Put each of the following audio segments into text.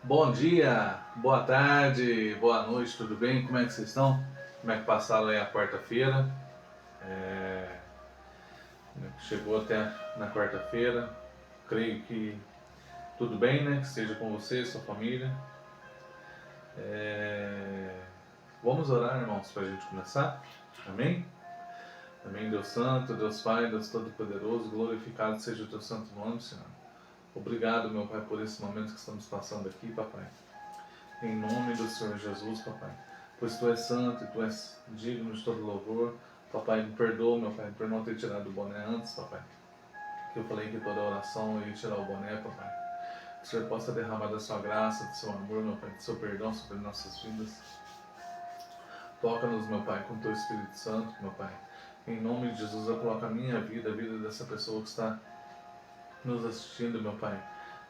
Bom dia, boa tarde, boa noite, tudo bem? Como é que vocês estão? Como é que passaram aí a quarta-feira? Chegou até na quarta-feira, creio que tudo bem, né? Que esteja com você, sua família. Vamos orar, irmãos, para a gente começar? Amém? Amém, Deus Santo, Deus Pai, Deus Todo-Poderoso, glorificado seja o teu santo nome, Senhor. Obrigado, meu Pai, por esse momento que estamos passando aqui, Papai. Em nome do Senhor Jesus, Papai. Pois Tu és santo e Tu és digno de todo louvor. Papai, me perdoa, meu Pai, por não ter tirado o boné antes, Papai. Que eu falei que toda oração eu ia tirar o boné, Papai. Que o Senhor possa derramar da Sua graça, do Seu amor, meu Pai, do Seu perdão sobre nossas vidas. Toca-nos, meu Pai, com Teu Espírito Santo, meu Pai. Em nome de Jesus, eu coloco a minha vida, a vida dessa pessoa que está nos assistindo, meu Pai.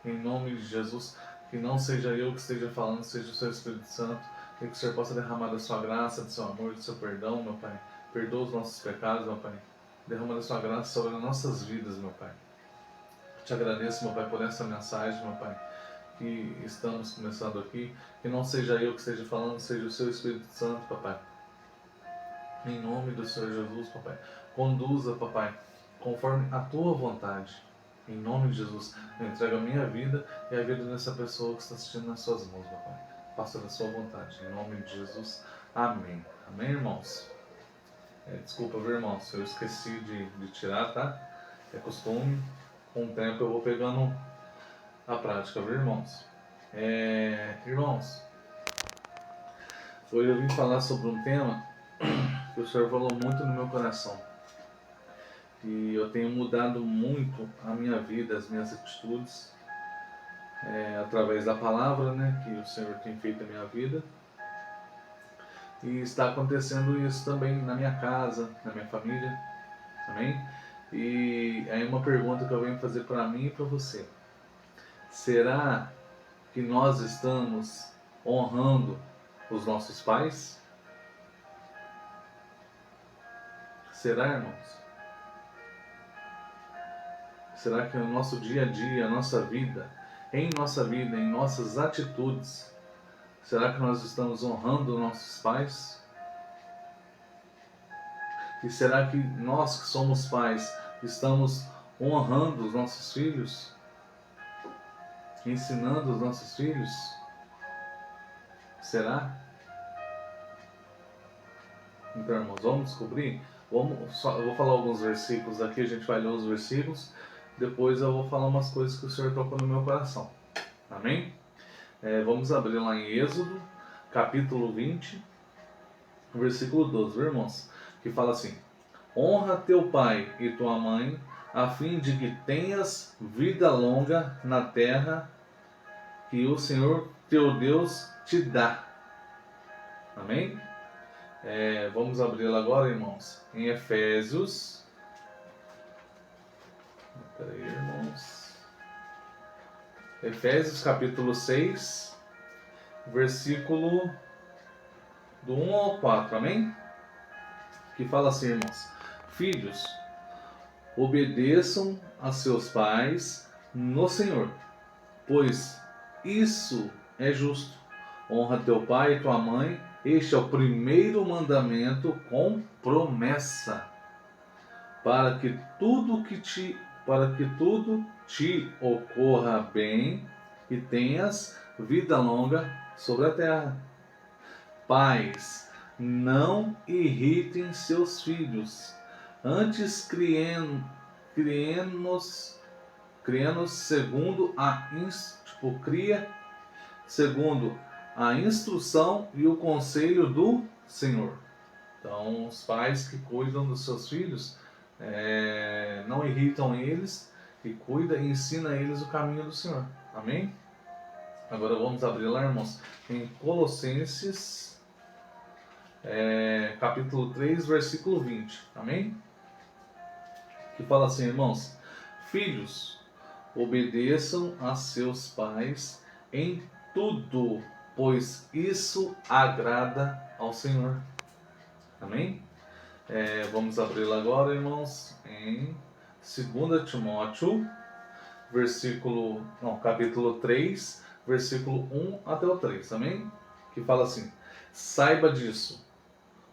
Em nome de Jesus, que não seja eu que esteja falando, seja o Seu Espírito Santo, e que o Senhor possa derramar da Sua graça, do Seu amor, do Seu perdão, meu Pai. Perdoa os nossos pecados, meu Pai. Derrama da Sua graça sobre as nossas vidas, meu Pai. Te agradeço, meu Pai, por essa mensagem, meu Pai, que estamos começando aqui. Que não seja eu que esteja falando, seja o Seu Espírito Santo, Papai. Em nome do Senhor Jesus, Papai. Conduza, Papai, conforme a Tua vontade. Em nome de Jesus, eu entrego a minha vida e a vida dessa pessoa que está assistindo nas Suas mãos, meu Pai. Faça da Sua vontade. Em nome de Jesus. Amém. Amém, irmãos? Desculpa, viu, irmãos? Eu esqueci de tirar, tá? É costume. Com o tempo eu vou pegando a prática, viu, irmãos? Irmãos, hoje eu vim falar sobre um tema que o Senhor falou muito no meu coração. E eu tenho mudado muito a minha vida, as minhas atitudes, através da palavra, né, que o Senhor tem feito na minha vida. E está acontecendo isso também na minha casa, na minha família, amém? E aí uma pergunta que eu venho fazer para mim e para você. Será que nós estamos honrando os nossos pais? Será, irmãos? Será que no nosso dia a dia, em nossa vida, em nossas atitudes, será que nós estamos honrando nossos pais? E será que nós que somos pais estamos honrando os nossos filhos? Ensinando os nossos filhos? Será? Então, irmãos, vamos descobrir? Eu vou falar alguns versículos aqui, a gente vai ler os versículos. Depois eu vou falar umas coisas que o Senhor tocou no meu coração. Amém? Vamos abrir lá em Êxodo, capítulo 20, versículo 12, viu, irmãos? Que fala assim: honra teu pai e tua mãe, a fim de que tenhas vida longa na terra que o Senhor teu Deus te dá. Amém? Vamos abrir agora, irmãos, em Efésios. Peraí, irmãos. Efésios capítulo 6, versículo do 1 ao 4, amém? Que fala assim, irmãos: filhos, obedeçam a seus pais no Senhor, pois isso é justo. Honra teu pai e tua mãe, este é o primeiro mandamento com promessa, para que tudo te ocorra bem e tenhas vida longa sobre a terra. Pais, não irritem seus filhos, antes criem-nos segundo segundo a instrução e o conselho do Senhor. Então, os pais que cuidam dos seus filhos, não irritam eles e cuida e ensina eles o caminho do Senhor. Amém? Agora vamos abrir lá, irmãos, em Colossenses, capítulo 3, versículo 20. Amém? Que fala assim, irmãos: filhos, obedeçam a seus pais em tudo, pois isso agrada ao Senhor. Amém? Vamos abrir agora, irmãos, em 2 Timóteo, capítulo 3, versículo 1 até o 3, amém? Que fala assim: saiba disso,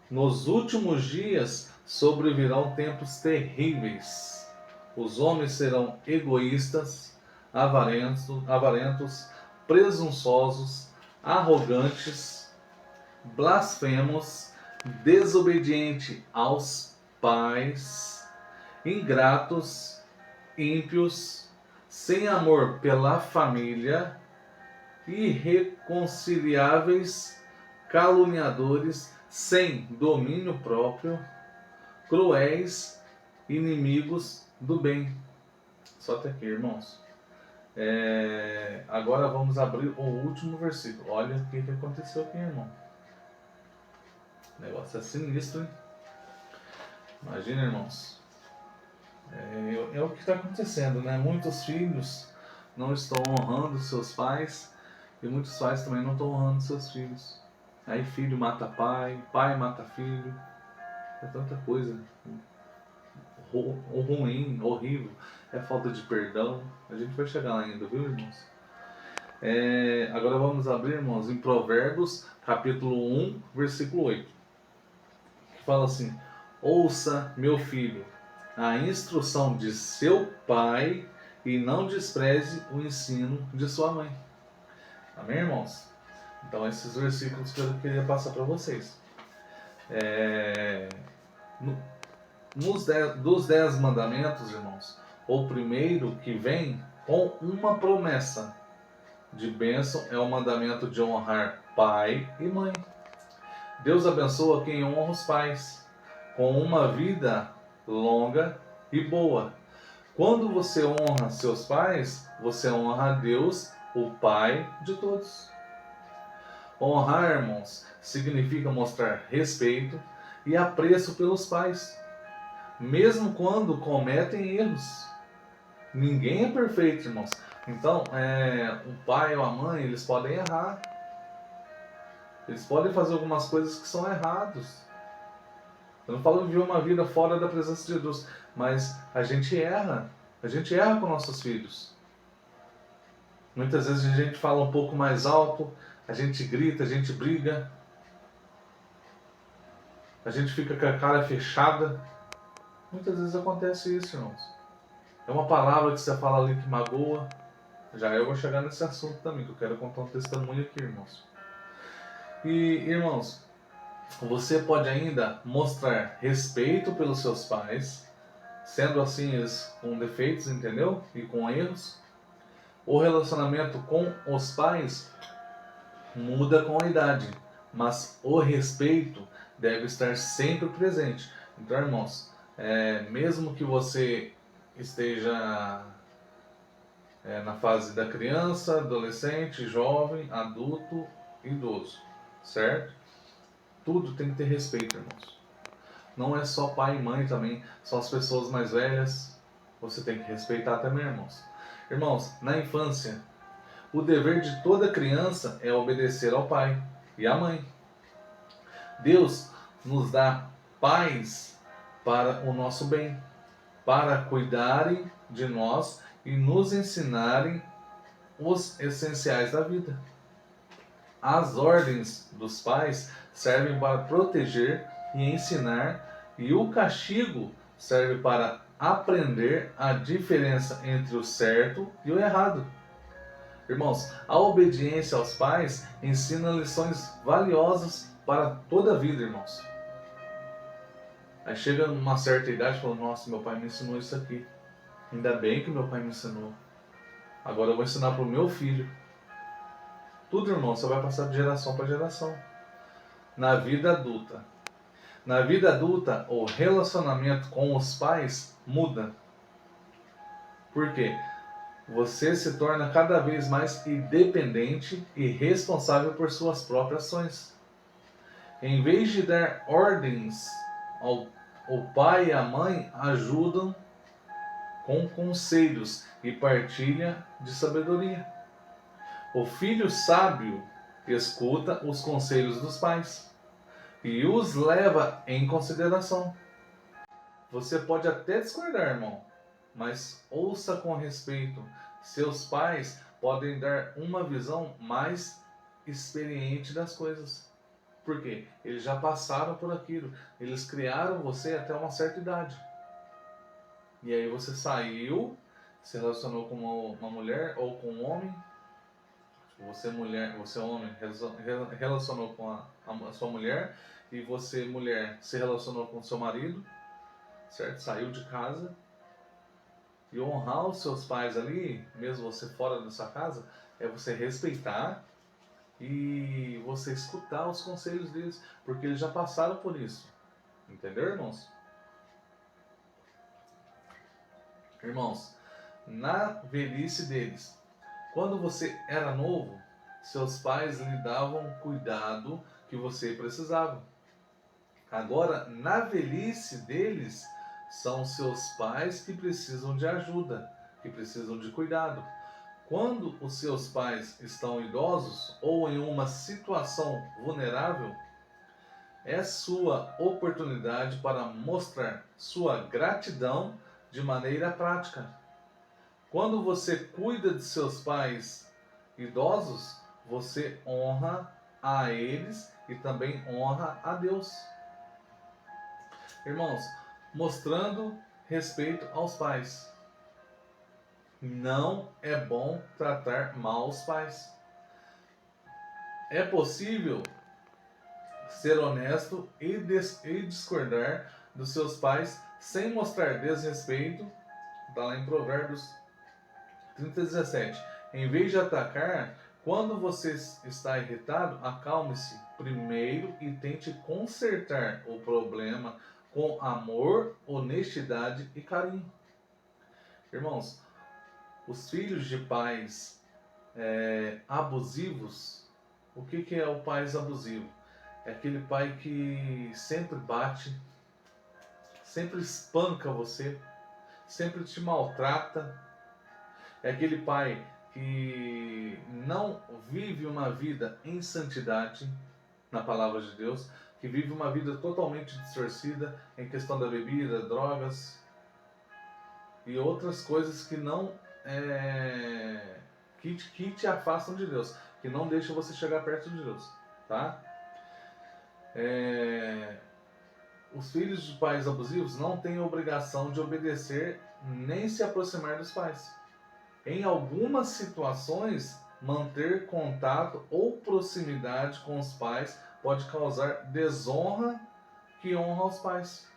nos últimos dias sobrevirão tempos terríveis. Os homens serão egoístas, avarentos, presunçosos, arrogantes, blasfemos, desobedientes aos pais, ingratos, ímpios, sem amor pela família, irreconciliáveis, caluniadores, sem domínio próprio, cruéis, inimigos do bem. Só até aqui, irmãos. Agora vamos abrir o último versículo. Olha o que aconteceu aqui, irmão. O negócio é sinistro, hein? Imagina, irmãos. É o que está acontecendo, né? Muitos filhos não estão honrando seus pais e muitos pais também não estão honrando seus filhos. Aí filho mata pai, pai mata filho. É tanta coisa ruim, horrível. É falta de perdão. A gente vai chegar lá ainda, viu, irmãos? Agora vamos abrir, irmãos, em Provérbios, capítulo 1, versículo 8. Que fala assim: ouça, meu filho, a instrução de seu pai e não despreze o ensino de sua mãe. Amém, irmãos? Então, esses versículos que eu queria passar para vocês. Dos 10 mandamentos, irmãos, o primeiro que vem com uma promessa de bênção é o mandamento de honrar pai e mãe. Deus abençoa quem honra os pais com uma vida longa e boa. Quando você honra seus pais, você honra a Deus, o Pai de todos. Honrar, irmãos, significa mostrar respeito e apreço pelos pais, mesmo quando cometem erros. Ninguém é perfeito, irmãos. Então, o pai ou a mãe, eles podem errar. Eles podem fazer algumas coisas que são erradas. Eu não falo viver uma vida fora da presença de Deus, mas a gente erra. A gente erra com nossos filhos. Muitas vezes a gente fala um pouco mais alto, a gente grita, a gente briga. A gente fica com a cara fechada. Muitas vezes acontece isso, irmãos. É uma palavra que você fala ali que magoa. Já eu vou chegar nesse assunto também, que eu quero contar um testemunho aqui, irmãos. E, irmãos, você pode ainda mostrar respeito pelos seus pais, sendo assim eles com defeitos, entendeu? E com erros. O relacionamento com os pais muda com a idade, mas o respeito deve estar sempre presente. Então, irmãos, mesmo que você esteja na fase da criança, adolescente, jovem, adulto, idoso, certo? Tudo tem que ter respeito, irmãos. Não é só pai e mãe também, são as pessoas mais velhas. Você tem que respeitar também, irmãos. Irmãos, na infância, o dever de toda criança é obedecer ao pai e à mãe. Deus nos dá pais para o nosso bem, para cuidarem de nós e nos ensinarem os essenciais da vida. As ordens dos pais servem para proteger e ensinar, e o castigo serve para aprender a diferença entre o certo e o errado. Irmãos, a obediência aos pais ensina lições valiosas para toda a vida, irmãos. Aí chega numa certa idade e fala: nossa, meu pai me ensinou isso aqui. Ainda bem que meu pai me ensinou. Agora eu vou ensinar para o meu filho. Tudo, irmão, você vai passar de geração para geração. Na vida adulta. Na vida adulta, o relacionamento com os pais muda. Por quê? Você se torna cada vez mais independente e responsável por suas próprias ações. Em vez de dar ordens, o pai e a mãe ajudam com conselhos e partilha de sabedoria. O filho sábio escuta os conselhos dos pais e os leva em consideração. Você pode até discordar, irmão, mas ouça com respeito seus pais podem dar uma visão mais experiente das coisas. Por quê? Eles já passaram por aquilo. Eles criaram você até uma certa idade. E aí você saiu, se relacionou com uma mulher ou com um homem. Você mulher, você homem, relacionou com a sua mulher. E você mulher se relacionou com seu marido, certo? Saiu de casa. E honrar os seus pais ali, mesmo você fora da sua casa, é você respeitar e você escutar os conselhos deles, porque eles já passaram por isso. Entendeu, irmãos? Irmãos, na velhice deles, quando você era novo, seus pais lhe davam o cuidado que você precisava. Agora, na velhice deles, são seus pais que precisam de ajuda, que precisam de cuidado. Quando os seus pais estão idosos ou em uma situação vulnerável, é sua oportunidade para mostrar sua gratidão de maneira prática. Quando você cuida de seus pais idosos, você honra a eles e também honra a Deus. Irmãos, mostrando respeito aos pais. Não é bom tratar mal os pais. É possível ser honesto e discordar dos seus pais sem mostrar desrespeito. Está lá em Provérbios 30:17. Em vez de atacar, quando você está irritado, acalme-se primeiro e tente consertar o problema com amor, honestidade e carinho. Irmãos, os filhos de pais abusivos, o que é o pai abusivo? É aquele pai que sempre bate, sempre espanca você, sempre te maltrata. É aquele pai que não vive uma vida em santidade na palavra de Deus, que vive uma vida totalmente distorcida em questão da bebida, drogas e outras coisas que não que te afastam de Deus, que não deixam você chegar perto de Deus, tá? Os filhos de pais abusivos não têm obrigação de obedecer nem se aproximar dos pais. Em algumas situações, manter contato ou proximidade com os pais pode causar desonra que honra aos pais.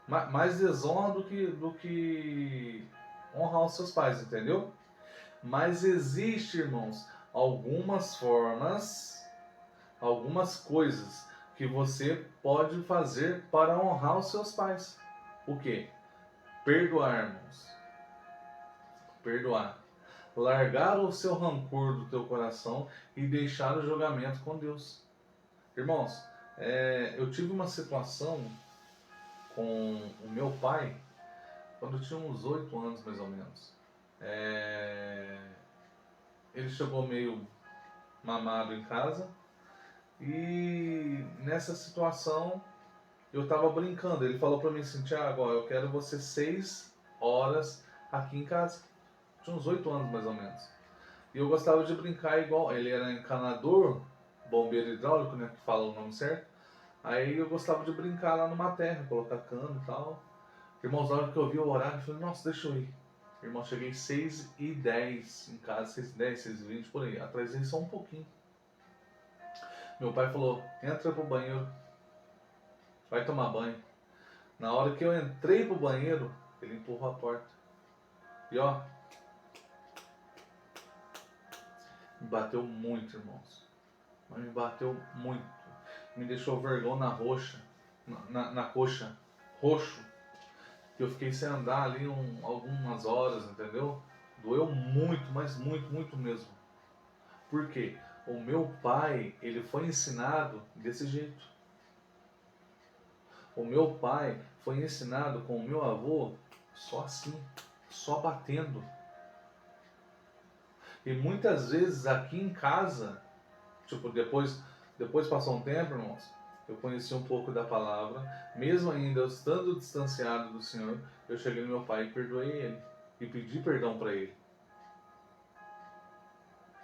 Mais desonra do que honrar os seus pais, entendeu? Mas existe, irmãos, algumas formas, algumas coisas que você pode fazer para honrar os seus pais. O que? Perdoar, irmãos. Perdoar. Largar o seu rancor do teu coração e deixar o julgamento com Deus. Irmãos, eu tive uma situação com o meu pai quando eu tinha uns 8 anos mais ou menos. Ele chegou meio mamado em casa e nessa situação eu estava brincando. Ele falou para mim assim: Tiago, eu quero você 6 horas aqui em casa. Tinha uns 8 anos mais ou menos. E eu gostava de brincar igual. Ele era encanador, bombeiro hidráulico, né, que fala o nome certo. Aí eu gostava de brincar lá numa terra, colocar cano e tal. Irmãos, na hora que eu vi o horário, eu falei: nossa, deixa eu ir. Irmão, cheguei 6h10 em casa, 6h10, 6h20, por aí. Atrasei só um pouquinho. Meu pai falou: entra pro banheiro, vai tomar banho. Na hora que eu entrei pro banheiro, ele empurrou a porta. E ó, me bateu muito, irmãos. Mas me bateu muito. Me deixou vergonha roxa, na coxa, roxo. Eu fiquei sem andar ali algumas horas, entendeu? Doeu muito, mas muito, muito mesmo. Por quê? O meu pai, ele foi ensinado desse jeito. O meu pai foi ensinado com o meu avô só assim, só batendo. E muitas vezes aqui em casa, tipo, depois passou um tempo, irmãos, eu conheci um pouco da palavra, mesmo ainda estando distanciado do Senhor, eu cheguei no meu pai e perdoei ele, e pedi perdão para ele.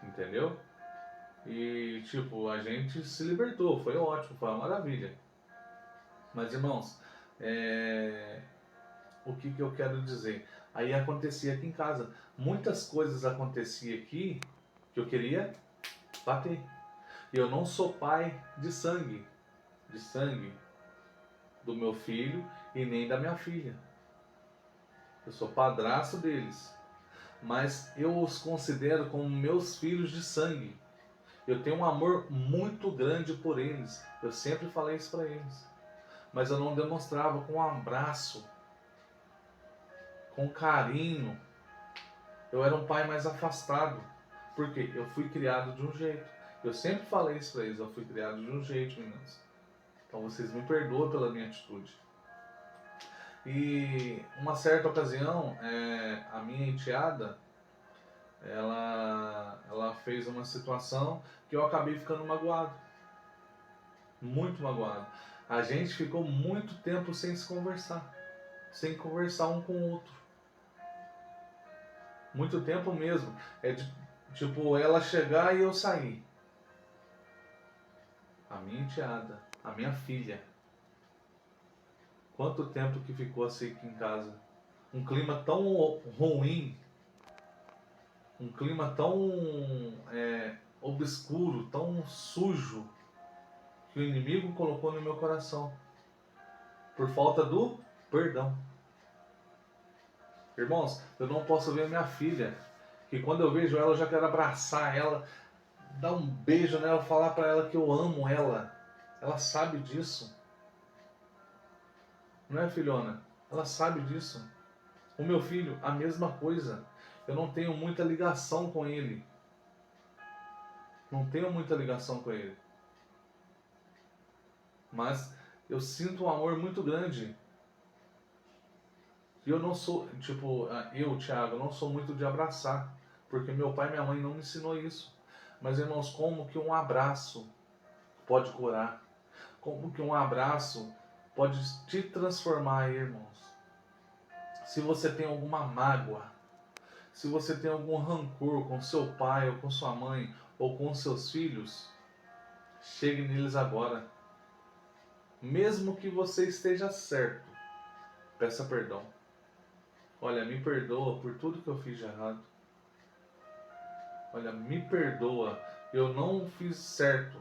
entendeu? E tipo, a gente se libertou, foi ótimo, foi uma maravilha. Mas irmãos, o que eu quero dizer? Aí acontecia aqui em casa, muitas coisas aconteciam aqui que eu queria bater. E eu não sou pai de sangue do meu filho e nem da minha filha. Eu sou padrasto deles, mas eu os considero como meus filhos de sangue. Eu tenho um amor muito grande por eles. Eu sempre falei isso para eles. Mas eu não demonstrava com um abraço, com carinho. Eu era um pai mais afastado. Porque eu fui criado de um jeito. Eu sempre falei isso para eles. Eu fui criado de um jeito, meninos. Então vocês me perdoam pela minha atitude. E uma certa ocasião, a minha enteada, ela fez uma situação que eu acabei ficando magoado. Muito magoado. A gente ficou muito tempo sem se conversar. Sem conversar um com o outro. Muito tempo mesmo. Tipo, ela chegar e eu sair. A minha enteada, a minha filha. Quanto tempo que ficou assim aqui em casa? Um clima tão ruim, um clima tão obscuro, tão sujo, que o inimigo colocou no meu coração, por falta do perdão. Irmãos, eu não posso ver minha filha, que quando eu vejo ela eu já quero abraçar ela, dar um beijo nela, falar para ela que eu amo ela. Ela sabe disso. Não é, filhona? Ela sabe disso. O meu filho, a mesma coisa. Eu não tenho muita ligação com ele. Não tenho muita ligação com ele. Mas eu sinto um amor muito grande. E eu não sou, tipo, Thiago, eu não sou muito de abraçar. Porque meu pai e minha mãe não me ensinou isso. Mas, irmãos, como que um abraço pode curar? Como que um abraço pode te transformar, irmãos? Se você tem alguma mágoa, se você tem algum rancor com seu pai ou com sua mãe ou com seus filhos, chegue neles agora. Mesmo que você esteja certo, peça perdão. Olha, me perdoa por tudo que eu fiz de errado. Olha, me perdoa, eu não fiz certo.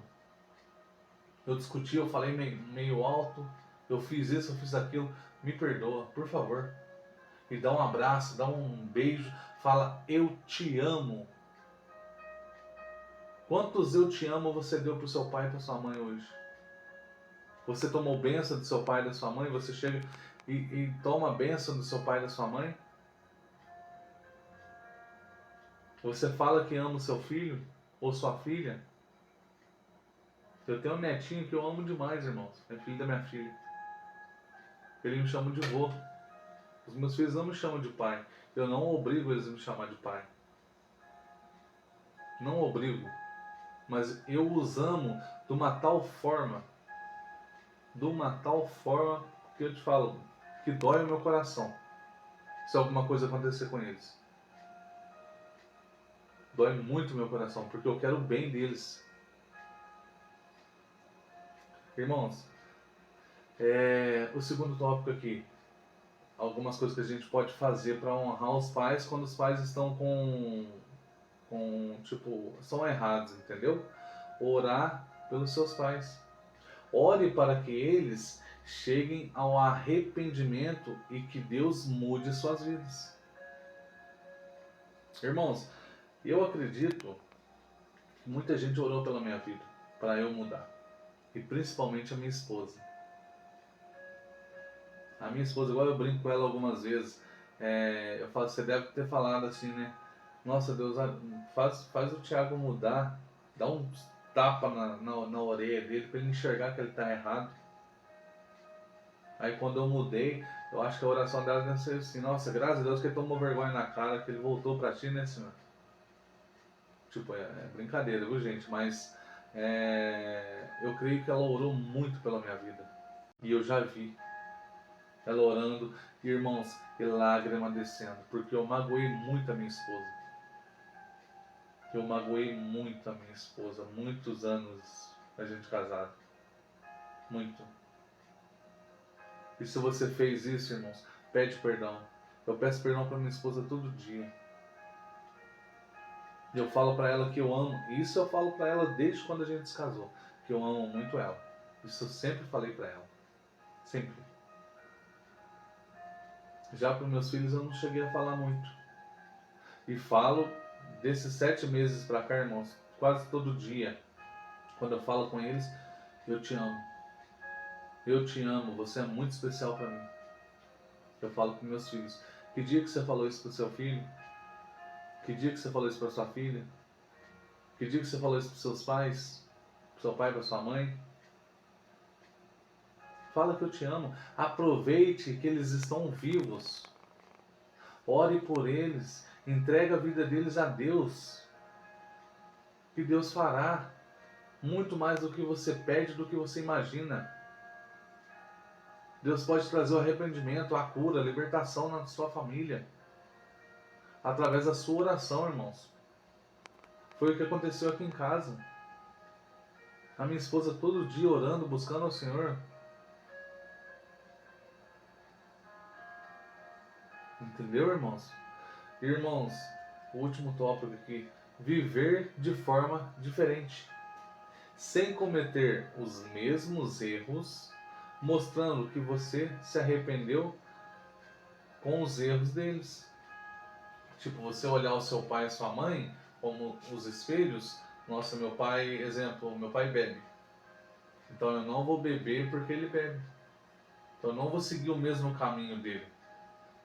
Eu discuti, eu falei meio alto, eu fiz isso, eu fiz aquilo. Me perdoa, por favor. E dá um abraço, dá um beijo, fala eu te amo. Quantos eu te amo você deu para o seu pai e para sua mãe hoje? Você tomou bênção do seu pai e da sua mãe? Você chega e toma a bênção do seu pai e da sua mãe? Você fala que ama o seu filho ou sua filha? Eu tenho um netinho que eu amo demais, irmãos. É filho da minha filha. Ele me chama de vô. Os meus filhos não me chamam de pai. Eu não obrigo eles a me chamar de pai. Não obrigo. Mas eu os amo de uma tal forma que eu te falo, que dói o meu coração se alguma coisa acontecer com eles. Dói muito o meu coração, porque eu quero o bem deles. Irmãos, o segundo tópico aqui, algumas coisas que a gente pode fazer para honrar os pais quando os pais estão tipo, são errados, entendeu? Orar pelos seus pais. Ore para que eles cheguem ao arrependimento e que Deus mude suas vidas. Irmãos, eu acredito que muita gente orou pela minha vida, para eu mudar. E principalmente a minha esposa. A minha esposa, igual eu brinco com ela algumas vezes, eu falo, você deve ter falado assim, né? Nossa Deus, faz o Thiago mudar, dá um tapa na orelha dele para ele enxergar que ele está errado. Aí quando eu mudei, eu acho que a oração dela deve ser assim, nossa, graças a Deus que ele tomou vergonha na cara, que ele voltou pra ti, né, senhor? Tipo, é brincadeira, viu, gente? Mas eu creio que ela orou muito pela minha vida. E eu já vi ela orando, e, irmãos, e lágrima descendo, porque eu magoei muito a minha esposa. Eu magoei muito a minha esposa, muitos anos a gente casado. Muito. E se você fez isso, irmãos, pede perdão. Eu peço perdão para minha esposa todo dia. E eu falo para ela que eu amo. E isso eu falo para ela desde quando a gente se casou. Que eu amo muito ela. Isso eu sempre falei para ela. Sempre. Já para os meus filhos eu não cheguei a falar muito. E falo desses 7 meses para cá, irmãos, quase todo dia. Quando eu falo com eles, eu te amo. Eu te amo, você é muito especial para mim. Eu falo para meus filhos. Que dia que você falou isso para o seu filho? Que dia que você falou isso para sua filha? Que dia que você falou isso para seus pais? Para seu pai, para sua mãe? Fala que eu te amo. Aproveite que eles estão vivos. Ore por eles. Entregue a vida deles a Deus. Que Deus fará muito mais do que você pede, do que você imagina. Deus pode trazer o arrependimento, a cura, a libertação na sua família. Através da sua oração, irmãos. Foi o que aconteceu aqui em casa. A minha esposa todo dia orando, buscando ao Senhor. Entendeu, irmãos? Irmãos, o último tópico aqui. Viver de forma diferente. Sem cometer os mesmos erros, mostrando que você se arrependeu com os erros deles. Tipo, você olhar o seu pai e sua mãe como os espelhos. Nossa, meu pai, exemplo, meu pai bebe. Então eu não vou beber porque ele bebe. Então eu não vou seguir o mesmo caminho dele.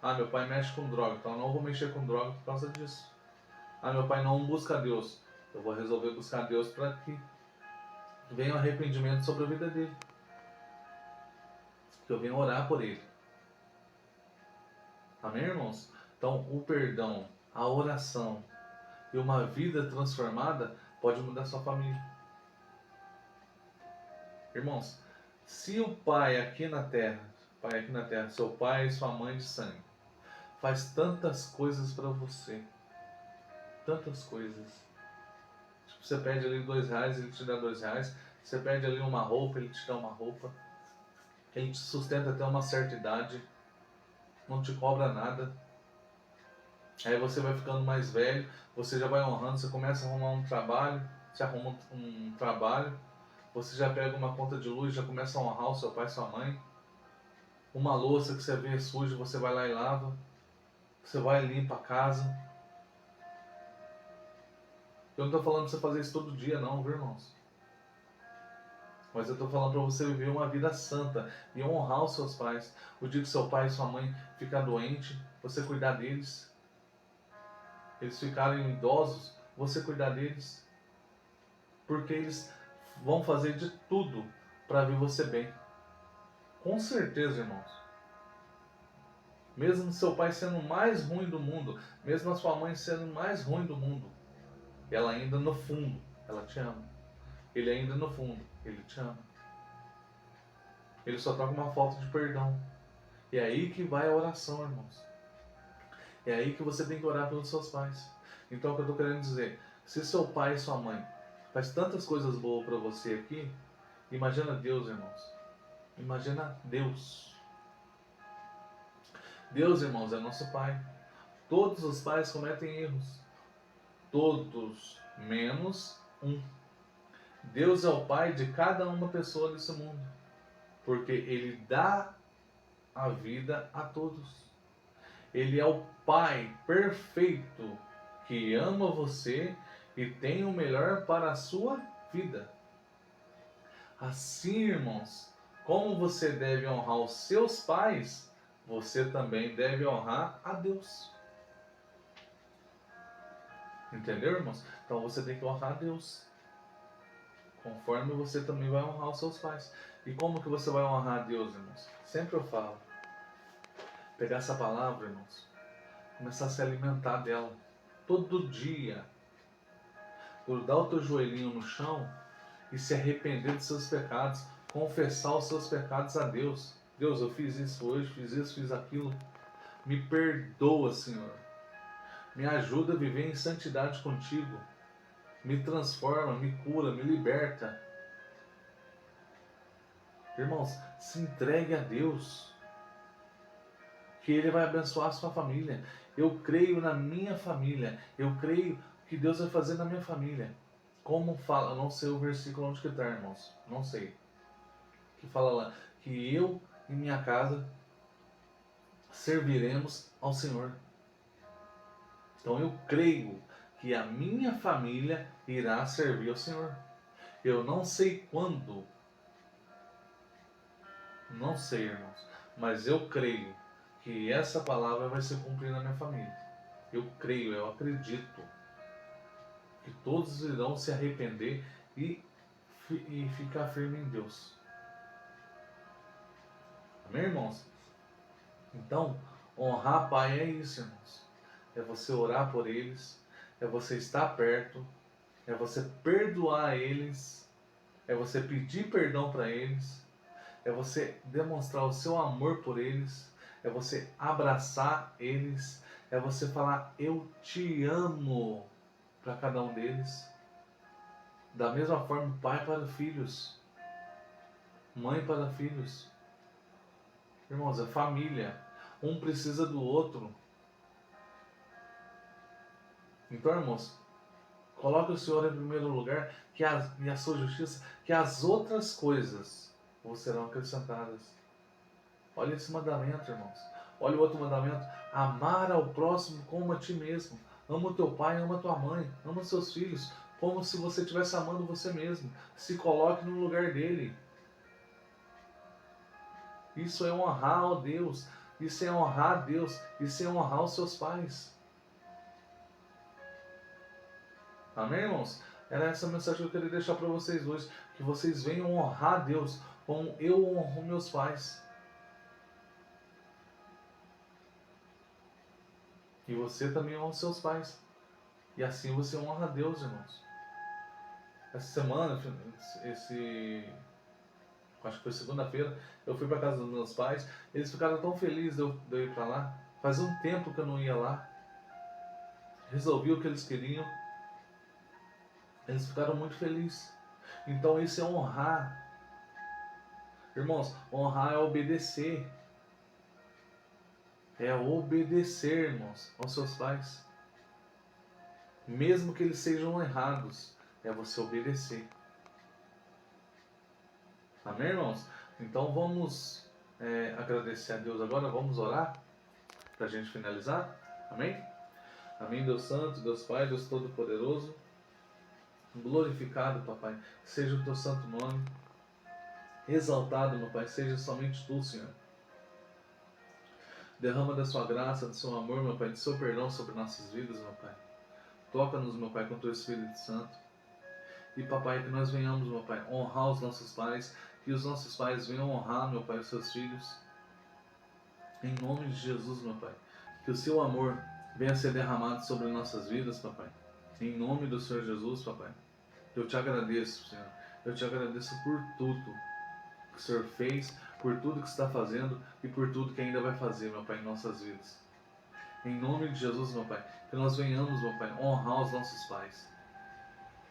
Ah, meu pai mexe com droga, então eu não vou mexer com droga por causa disso. Ah, meu pai não busca Deus. Eu vou resolver buscar Deus para que venha o arrependimento sobre a vida dele. Que eu venha orar por ele. Amém, irmãos? Então, o perdão, a oração e uma vida transformada pode mudar sua família. Irmãos, se o pai aqui na terra, seu pai e sua mãe de sangue, faz tantas coisas para você, tantas coisas. Tipo, você pede ali R$2, ele te dá R$2. Você pede ali uma roupa, ele te dá uma roupa. Ele te sustenta até uma certa idade, não te cobra nada. Aí você vai ficando mais velho, você já vai honrando, você começa a arrumar um trabalho, você arruma um trabalho, você já pega uma conta de luz, já começa a honrar o seu pai e sua mãe. Uma louça que você vê suja, você vai lá e lava. Você vai e limpa a casa. Eu não estou falando para você fazer isso todo dia não, viu, irmãos? Mas eu estou falando para você viver uma vida santa e honrar os seus pais. O dia que seu pai e sua mãe ficar doente, você cuidar deles. Eles ficarem idosos, você cuidar deles. Porque eles vão fazer de tudo para ver você bem. Com certeza, irmãos. Mesmo seu pai sendo o mais ruim do mundo, mesmo a sua mãe sendo o mais ruim do mundo, ela ainda no fundo, ela te ama. Ele ainda no fundo, ele te ama. Ele só troca uma falta de perdão. E é aí que vai a oração, irmãos. É aí que você tem que orar pelos seus pais. Então, o que eu estou querendo dizer, se seu pai e sua mãe faz tantas coisas boas para você aqui, imagina Deus, irmãos. Imagina Deus. Deus, irmãos, é nosso Pai. Todos os pais cometem erros. Todos, menos um. Deus é o Pai de cada uma pessoa desse mundo. Porque Ele dá a vida a todos. Ele é o Pai perfeito que ama você e tem o melhor para a sua vida. Assim, irmãos, como você deve honrar os seus pais, você também deve honrar a Deus. Entendeu, irmãos? Então você tem que honrar a Deus. Conforme você também vai honrar os seus pais. E como que você vai honrar a Deus, irmãos? Sempre eu falo. Pegar essa palavra, irmãos. Começar a se alimentar dela. Todo dia. Grudar o teu joelhinho no chão e se arrepender dos seus pecados. Confessar os seus pecados a Deus. Deus, eu fiz isso hoje, fiz isso, fiz aquilo. Me perdoa, Senhor. Me ajuda a viver em santidade contigo. me transforma, me cura, me liberta. Irmãos, se entregue a Deus, que Ele vai abençoar a sua família. Eu creio na minha família, eu creio que Deus vai fazer na minha família. Como fala, não sei o versículo onde que está, irmãos, não sei. Que fala lá, que eu e minha casa serviremos ao Senhor. Então eu creio que a minha família irá servir ao Senhor. Eu não sei quando, não sei, irmãos, mas eu creio que essa palavra vai se cumprir na minha família. Eu creio, eu acredito que todos irão se arrepender e ficar firme em Deus. Amém, irmãos? Então, honrar pai é isso, irmãos. É você orar por eles, é você estar perto, é você perdoar eles, é você pedir perdão para eles, é você demonstrar o seu amor por eles, é você abraçar eles, é você falar eu te amo para cada um deles. Da mesma forma, pai para filhos, mãe para filhos. Irmãos, é família. Um precisa do outro. Então, irmãos, coloque o Senhor em primeiro lugar e a sua justiça, que as outras coisas vos serão acrescentadas. Olha esse mandamento, irmãos. Olha o outro mandamento. Amar ao próximo como a ti mesmo. Ama o teu pai, ama a tua mãe, ama os seus filhos, como se você estivesse amando você mesmo. Se coloque no lugar dele. Isso é honrar a Deus. Isso é honrar a Deus. Isso é honrar os seus pais. Amém, irmãos? Era essa mensagem que eu queria deixar para vocês hoje. Que vocês venham honrar a Deus como eu honro meus pais. E você também honra os seus pais. E assim você honra a Deus, irmãos. Essa semana, acho que foi segunda-feira, eu fui para casa dos meus pais. Eles ficaram tão felizes de eu ir para lá. Fazia um tempo que eu não ia lá. Resolvi o que eles queriam. Eles ficaram muito felizes. Então isso é honrar. Irmãos, honrar é obedecer. É obedecer, irmãos, aos seus pais. Mesmo que eles sejam errados, é você obedecer. Amém, irmãos? Então vamos agradecer a Deus agora, vamos orar para a gente finalizar. Amém? Amém, Deus Santo, Deus Pai, Deus Todo-Poderoso. Glorificado, papai, seja o teu santo nome. Exaltado, meu Pai, seja somente tu, Senhor. Derrama da sua graça, do seu amor, meu Pai, do seu perdão sobre nossas vidas, meu Pai. Toca-nos, meu Pai, com o teu Espírito Santo. E, papai, que nós venhamos, meu Pai, honrar os nossos pais, que os nossos pais venham honrar, meu Pai, os seus filhos. Em nome de Jesus, meu Pai. Que o seu amor venha ser derramado sobre nossas vidas, papai. Em nome do Senhor Jesus, papai. Eu te agradeço, Senhor. Eu te agradeço por tudo que o Senhor fez, por tudo que está fazendo e por tudo que ainda vai fazer, meu Pai, em nossas vidas. Em nome de Jesus, meu Pai, que nós venhamos, meu Pai, honrar os nossos pais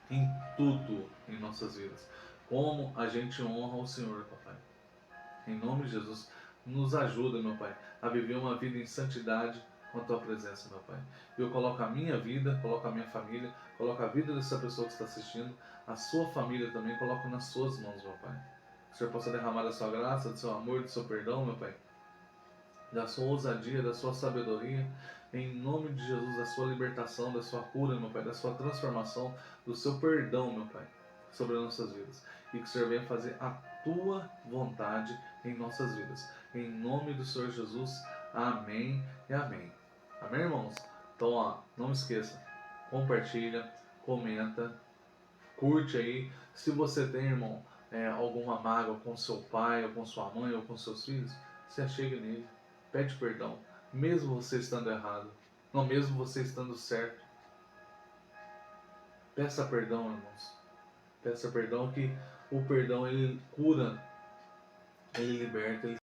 em tudo em nossas vidas. Como a gente honra o Senhor, papai. Em nome de Jesus, nos ajuda, meu Pai, a viver uma vida em santidade com a Tua presença, meu Pai. Eu coloco a minha vida, coloco a minha família, coloco a vida dessa pessoa que está assistindo, a sua família também, coloco nas suas mãos, meu Pai. Que o Senhor possa derramar da sua graça, do seu amor, do seu perdão, meu Pai, da sua ousadia, da sua sabedoria, em nome de Jesus, da sua libertação, da sua cura, meu Pai, da sua transformação, do seu perdão, meu Pai, sobre as nossas vidas. E que o Senhor venha fazer a tua vontade em nossas vidas. Em nome do Senhor Jesus, amém e amém. Amém, irmãos? Então, ó, não esqueça, compartilha, comenta, curte aí. Se você tem, irmão, alguma mágoa com seu pai, ou com sua mãe, ou com seus filhos, se achegue nele, pede perdão, mesmo você estando errado, não mesmo você estando certo. Peça perdão, irmãos. Peça perdão, que o perdão ele cura, ele liberta, ele